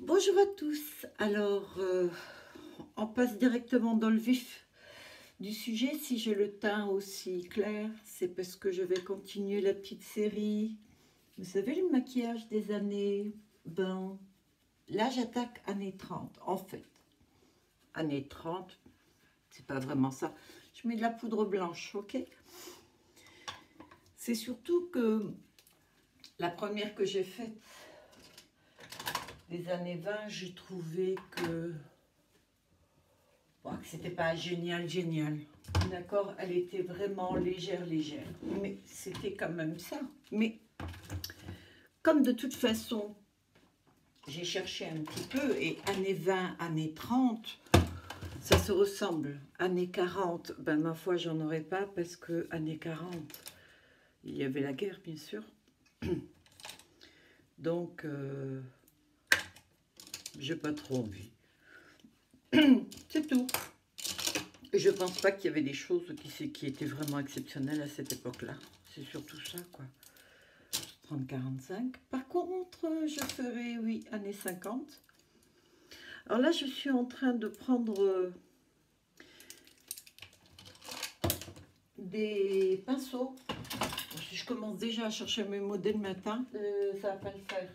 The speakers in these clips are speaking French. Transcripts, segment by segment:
Bonjour à tous. Alors, on passe directement dans le vif du sujet. Si j'ai le teint aussi clair, c'est parce que je vais continuer la petite série. Vous savez, le maquillage des années, ben, là j'attaque années 30. En fait, années 30, c'est pas vraiment ça. Je mets de la poudre blanche, ok? C'est surtout que la première que j'ai faite, des années 20, j'ai trouvé que c'était pas génial. D'accord, elle était vraiment légère. Mais c'était quand même ça. Mais comme de toute façon, j'ai cherché un petit peu et années 20, années 30, ça se ressemble. Années 40, ben ma foi, j'en aurais pas parce que années 40, il y avait la guerre, bien sûr. Donc, j'ai pas trop envie. C'est tout. Je pense pas qu'il y avait des choses qui étaient vraiment exceptionnelles à cette époque-là. C'est surtout ça, quoi. 30-45. Par contre, je ferai, oui, années 50. Alors là, je suis en train de prendre des pinceaux. Si je commence déjà à chercher mes mots dès le matin, ça va pas le faire.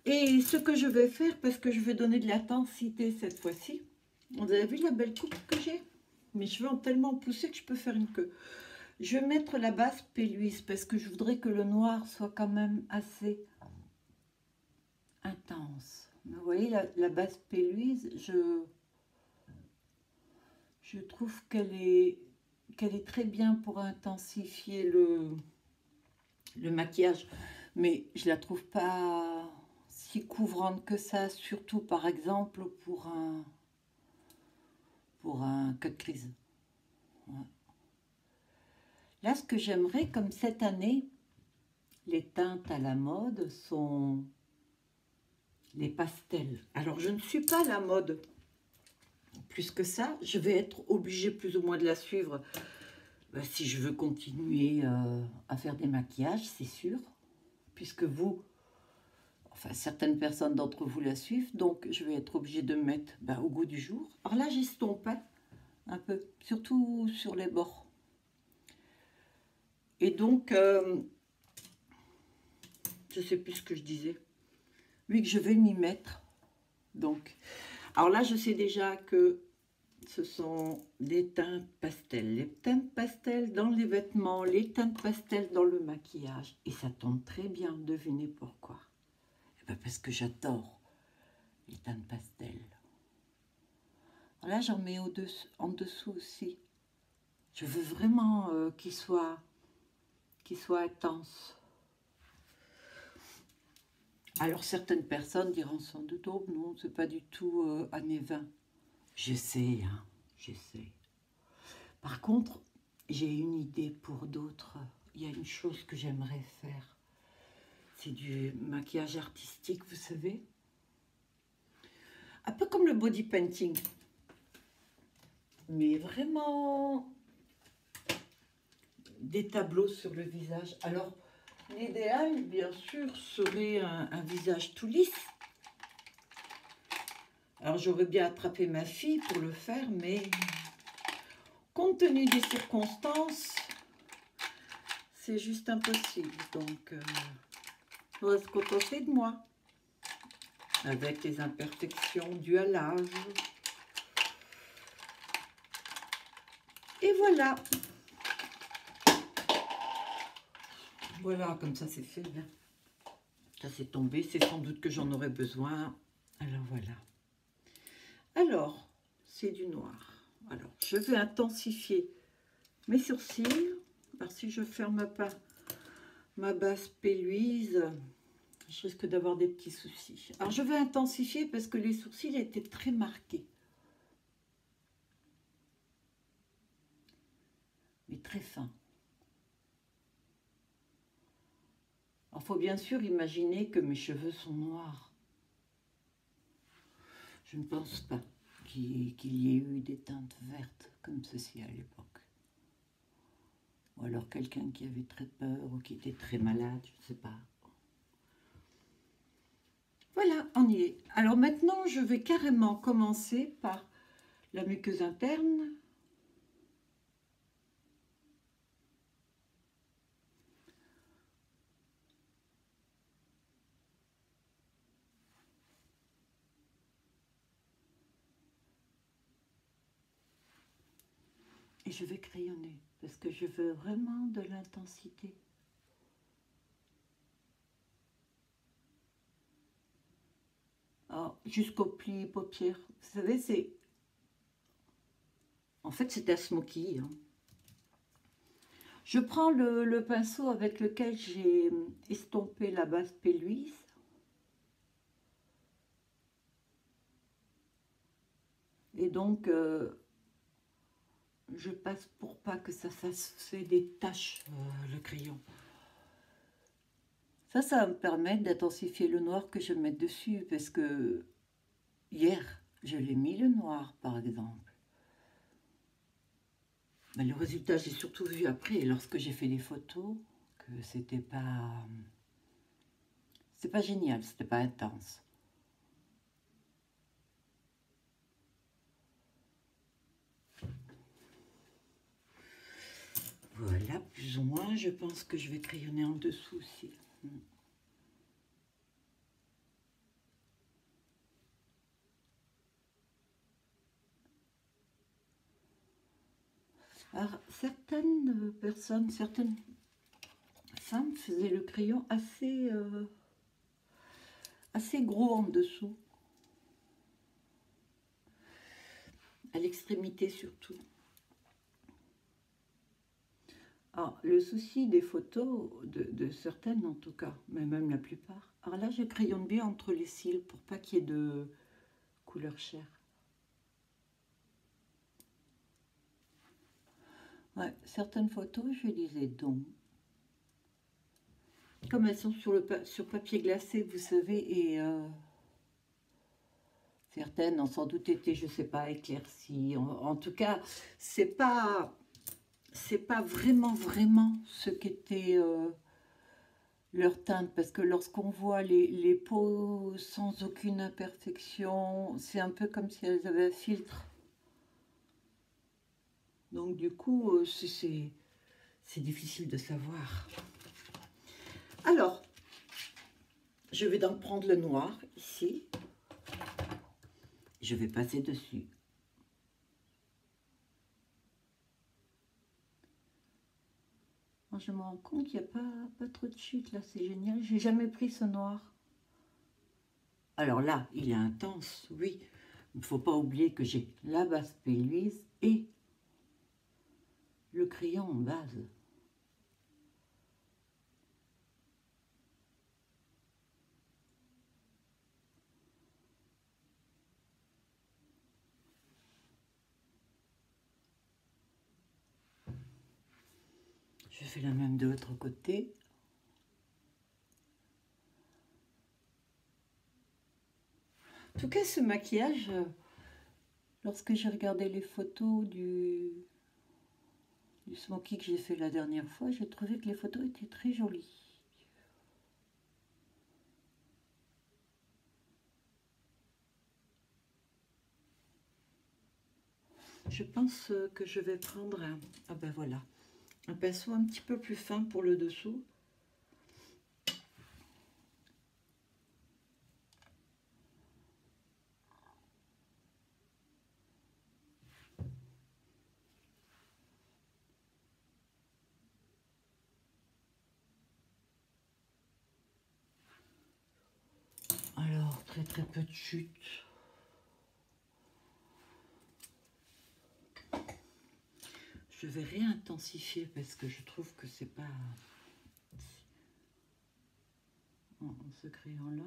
Et ce que je vais faire, parce que je vais donner de l'intensité cette fois-ci, vous avez vu la belle coupe que j'ai? Mes cheveux ont tellement poussé que je peux faire une queue. Je vais mettre la base Péluise parce que je voudrais que le noir soit quand même assez intense. Vous voyez, la base Péluise, je trouve qu'elle est très bien pour intensifier le maquillage. Mais je la trouve pas si couvrante que ça, surtout par exemple pour un cut crease. Ouais. Là, ce que j'aimerais, comme cette année, les teintes à la mode sont les pastels. Alors, je ne suis pas à la mode plus que ça. Je vais être obligée plus ou moins de la suivre si je veux continuer à faire des maquillages, c'est sûr. Puisque vous, enfin certaines personnes d'entre vous la suivent, donc je vais être obligée de me mettre au goût du jour. Alors là, j'estompe un peu, surtout sur les bords. Et donc, je sais plus ce que je disais. Oui, que je vais m'y mettre. Donc, alors là, je sais déjà que ce sont les teintes pastels. Les teintes pastels dans les vêtements, les teintes pastels dans le maquillage. Et ça tombe très bien, devinez pourquoi. Eh bien, parce que j'adore les teintes pastels. Alors là, j'en mets en dessous aussi. Je veux vraiment qu'il soit intense. Alors, certaines personnes diront sans doute, oh non, c'est pas du tout années 20. J'essaie, hein, j'essaie. Par contre, j'ai une idée pour d'autres. Il y a une chose que j'aimerais faire. C'est du maquillage artistique, vous savez. Un peu comme le body painting. Mais vraiment des tableaux sur le visage. Alors, l'idéal, bien sûr, serait un visage tout lisse. Alors, j'aurais bien attrapé ma fille pour le faire, mais compte tenu des circonstances, c'est juste impossible. Donc, on va se contenter de moi, avec les imperfections dues à l'âge. Et voilà. Voilà, comme ça c'est fait. Bien. Ça c'est tombé, c'est sans doute que j'en aurais besoin. Alors voilà. Alors, c'est du noir. Alors, je vais intensifier mes sourcils. Alors, si je ferme pas ma base Péluise, je risque d'avoir des petits soucis. Alors, je vais intensifier parce que les sourcils étaient très marqués. Mais très fins. Il faut bien sûr imaginer que mes cheveux sont noirs. Je ne pense pas qu'il y ait eu des teintes vertes comme ceci à l'époque. Ou alors quelqu'un qui avait très peur ou qui était très malade, je ne sais pas. Voilà. on y est. Alors maintenant, je vais carrément commencer par la muqueuse interne. Et je vais crayonner parce que je veux vraiment de l'intensité. Jusqu'au pli paupières. Vous savez, c'est... En fait, c'est un smoky. Hein. Je prends le pinceau avec lequel j'ai estompé la base pelvis. Et donc, je passe pour pas que ça fasse des taches, le crayon. Ça va me permettre d'intensifier le noir que je vais mettre dessus. Parce que hier, je l'ai mis le noir, par exemple. Mais le résultat, j'ai surtout vu après, lorsque j'ai fait les photos, que c'était pas génial, c'était pas intense. Voilà, plus ou moins, je pense que je vais crayonner en dessous aussi. Alors, certaines personnes, certaines femmes faisaient le crayon assez gros en dessous. À l'extrémité surtout. Alors, le souci des photos, de certaines en tout cas, mais même la plupart. Alors là, je crayonne bien entre les cils pour pas qu'il y ait de couleur chair. Ouais, certaines photos, je disais donc. Comme elles sont sur papier glacé, vous savez, et certaines ont sans doute été, je sais pas, éclaircies. En tout cas, c'est pas vraiment ce qu'était leur teinte, parce que lorsqu'on voit les peaux sans aucune imperfection, c'est un peu comme si elles avaient un filtre. Donc du coup, c'est difficile de savoir. Alors, je vais donc prendre le noir ici. Je vais passer dessus. Je me rends compte qu'il n'y a pas trop de chute là, c'est génial. J'ai jamais pris ce noir. Alors là, il est intense, oui. Il ne faut pas oublier que j'ai la base pelvis et le crayon en base. Je fais la même de l'autre côté. En tout cas, ce maquillage, lorsque j'ai regardé les photos du smoky que j'ai fait la dernière fois, j'ai trouvé que les photos étaient très jolies. Je pense que je vais prendre ah ben voilà, un pinceau un petit peu plus fin pour le dessous. Alors, très peu de chute. Je vais réintensifier parce que je trouve que c'est pas... En ce crayon-là...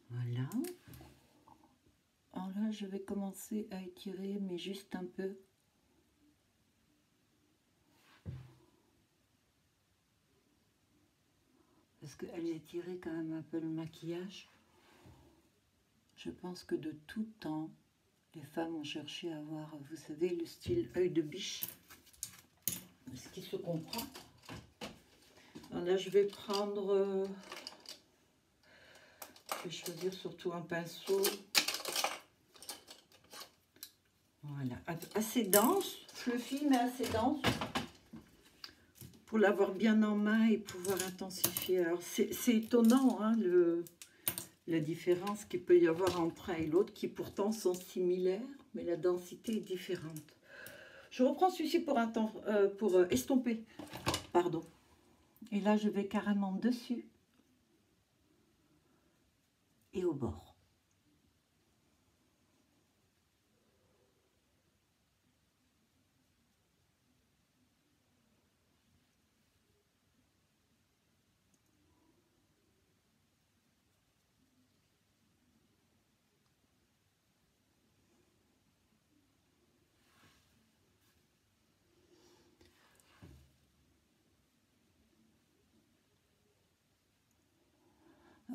Voilà. Alors là, je vais commencer à étirer, mais juste un peu. Parce qu'elles étiraient quand même un peu le maquillage. Je pense que de tout temps, les femmes ont cherché à avoir, vous savez, le style œil de biche. Ce qui se comprend. Alors là, je vais prendre... je vais choisir surtout un pinceau. Voilà, assez dense, fluffy mais assez dense. Pour l'avoir bien en main et pouvoir intensifier. Alors c'est étonnant, hein, la différence qu'il peut y avoir entre un et l'autre, qui pourtant sont similaires, mais la densité est différente. Je reprends celui-ci pour estomper, pardon. Et là, je vais carrément dessus et au bord.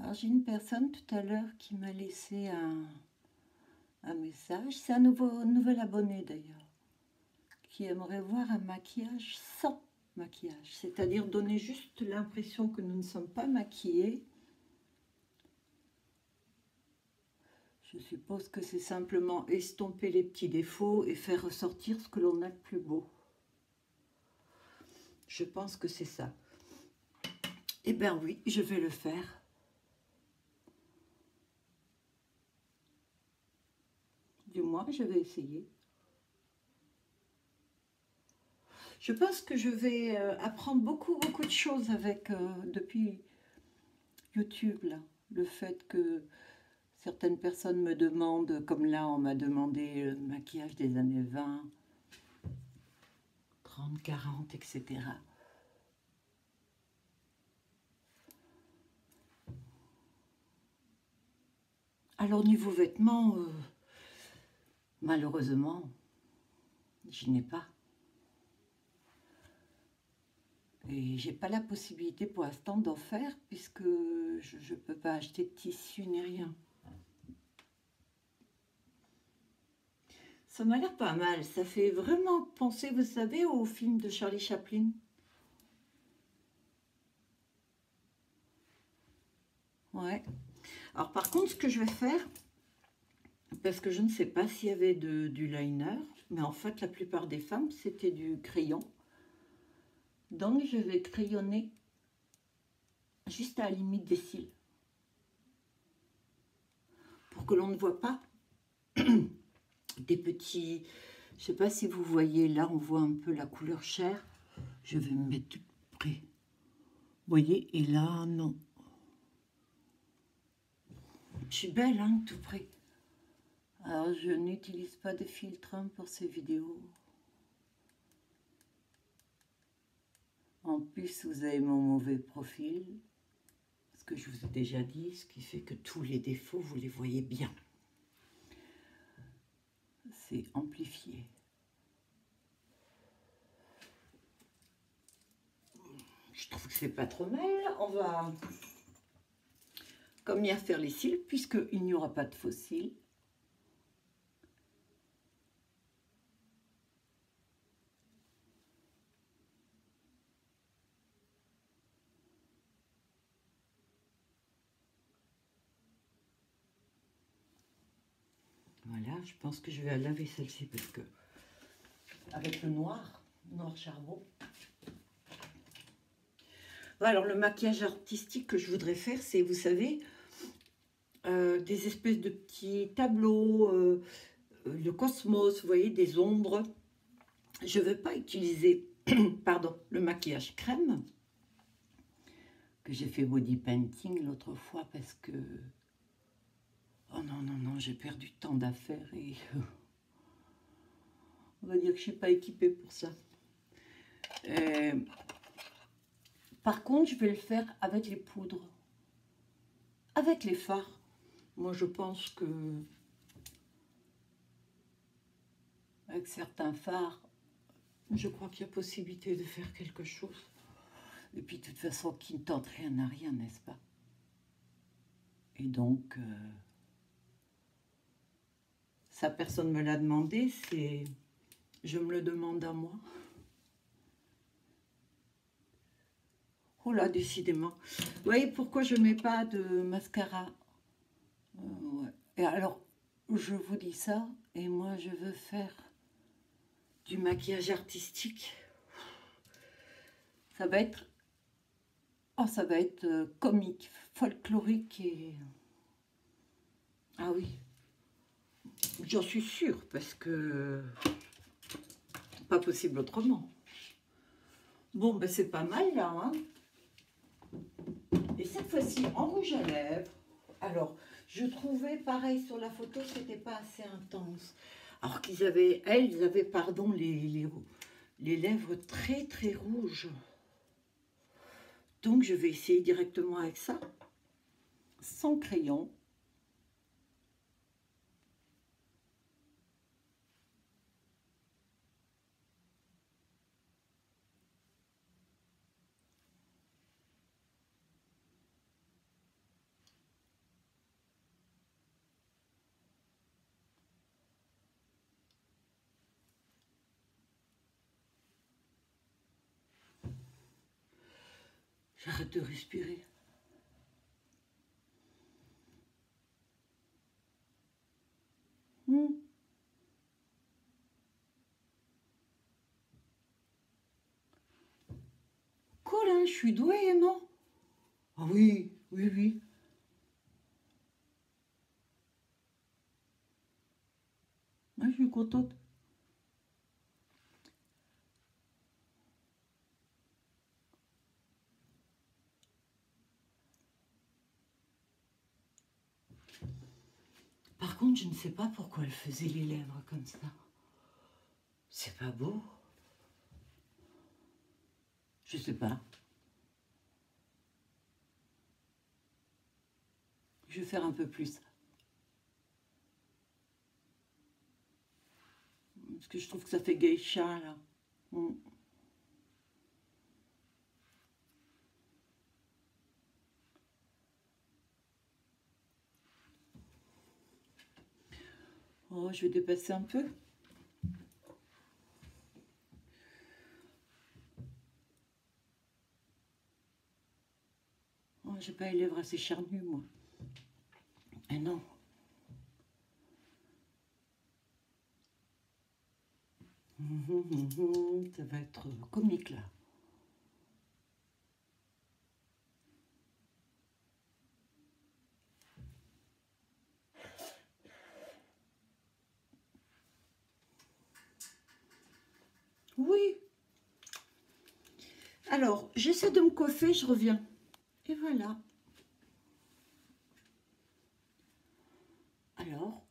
Alors, j'ai une personne tout à l'heure qui m'a laissé un message. C'est un nouvel abonné d'ailleurs, qui aimerait voir un maquillage sans maquillage. C'est-à-dire donner juste l'impression que nous ne sommes pas maquillés. Je suppose que c'est simplement estomper les petits défauts et faire ressortir ce que l'on a de plus beau. Je pense que c'est ça. Eh bien oui, je vais le faire. Du moins, je vais essayer. Je pense que je vais apprendre beaucoup de choses avec depuis YouTube, là. Le fait que certaines personnes me demandent, comme là, on m'a demandé le maquillage des années 20, 30, 40, etc. Alors, niveau vêtements, malheureusement, je n'ai pas. Et j'ai pas la possibilité pour l'instant d'en faire, puisque je ne peux pas acheter de tissu ni rien. Ça m'a l'air pas mal. Ça fait vraiment penser, vous savez, au film de Charlie Chaplin. Ouais. Alors par contre, ce que je vais faire, parce que je ne sais pas s'il y avait du liner, mais en fait, la plupart des femmes, c'était du crayon. Donc, je vais crayonner juste à la limite des cils. Pour que l'on ne voit pas des petits... Je ne sais pas si vous voyez, là, on voit un peu la couleur chair. Je vais me mettre tout près. Vous voyez, et là, non. Je suis belle, hein, tout près. Alors, je n'utilise pas de filtre hein, pour ces vidéos. En plus, vous avez mon mauvais profil. Ce que je vous ai déjà dit, ce qui fait que tous les défauts, vous les voyez bien. C'est amplifié. Je trouve que c'est pas trop mal. On va comme hier faire les cils, puisqu'il n'y aura pas de faux cils. Voilà, je pense que je vais laver celle-ci parce que avec le noir charbon. Voilà, alors le maquillage artistique que je voudrais faire, c'est, vous savez, des espèces de petits tableaux, le cosmos, vous voyez, des ombres. Je ne veux pas utiliser, pardon, le maquillage crème que j'ai fait body painting l'autre fois parce que oh non, non, non, j'ai perdu tant d'affaires et on va dire que je ne suis pas équipée pour ça. Par contre, je vais le faire avec les poudres, avec les fards. Moi, je pense que avec certains fards, je crois qu'il y a possibilité de faire quelque chose. Et puis, de toute façon, qui ne tente rien n'a rien, n'est-ce pas? Et donc, Ça, personne ne me l'a demandé, c'est... Je me le demande à moi. Oh là, décidément. Vous voyez pourquoi je ne mets pas de mascara? Ouais. Et alors, je vous dis ça, et moi je veux faire du maquillage artistique. Ça va être... Oh, ça va être comique, folklorique et... Ah oui, j'en suis sûre, parce que... Pas possible autrement. Bon, ben c'est pas mal là, hein. Et cette fois-ci, en rouge à lèvres. Alors, je trouvais, pareil sur la photo, c'était pas assez intense. Alors qu'ils avaient, elles avaient, pardon, les lèvres très très rouges. Donc, je vais essayer directement avec ça, sans crayon. J'arrête de respirer. Colin, je suis douée, non? Ah oui, oui, oui. Ah, je suis contente. Par contre, je ne sais pas pourquoi elle faisait les lèvres comme ça. C'est pas beau. Je sais pas. Je vais faire un peu plus. Parce que je trouve que ça fait geisha, là. Oh, je vais dépasser un peu. Oh, j'ai pas les lèvres assez charnues, moi. Eh non. Ça va être comique, là. Oui. Alors, j'essaie de me coiffer, je reviens. Et voilà. Alors,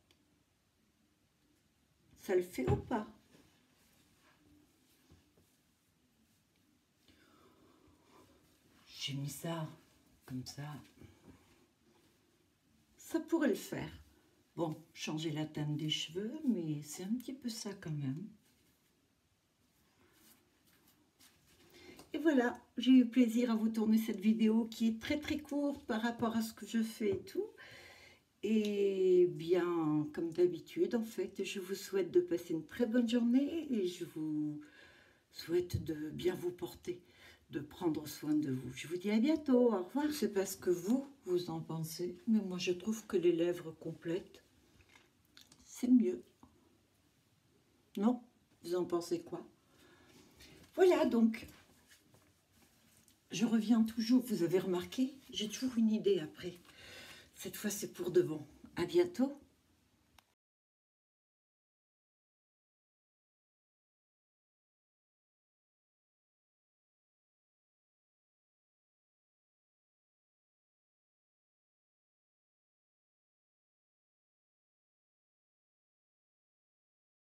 ça le fait ou pas? J'ai mis ça comme ça. Ça pourrait le faire. Bon, changer la teinte des cheveux, mais c'est un petit peu ça quand même. Et voilà, j'ai eu plaisir à vous tourner cette vidéo qui est très très courte par rapport à ce que je fais et tout. Et bien, comme d'habitude, en fait, je vous souhaite de passer une très bonne journée et je vous souhaite de bien vous porter, de prendre soin de vous. Je vous dis à bientôt, au revoir. C'est parce que vous en pensez, mais moi je trouve que les lèvres complètes, c'est mieux. Non? Vous en pensez quoi? Voilà, donc, je reviens toujours, vous avez remarqué, j'ai toujours une idée après. Cette fois, c'est pour de bon. À bientôt.